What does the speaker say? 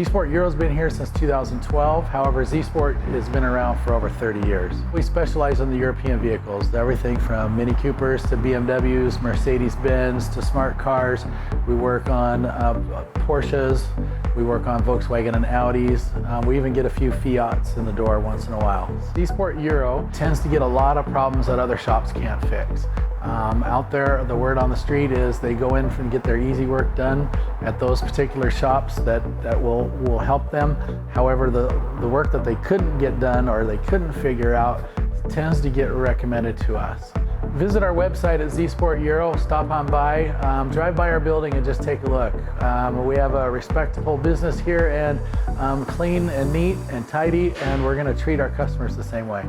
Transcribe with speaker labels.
Speaker 1: Z-Sport Euro's been here since 2012. However, Z-Sport has been around for over 30 years. We specialize in the European vehicles, everything from Mini Coopers to BMWs, Mercedes-Benz to smart cars. We work on Porsches, we work on Volkswagen and Audis. We even get a few Fiats in the door once in a while. Z-Sport Euro tends to get a lot of problems that other shops can't fix. Out there, the word on the street is they go in and get their easy work done at those particular shops that will help them. However, the work that they couldn't get done or they couldn't figure out tends to get recommended to us. Visit our website at Z-Sport Euro, stop on by, drive by our building and just take a look. We have a respectable business here and clean and neat and tidy, and we're going to treat our customers the same way.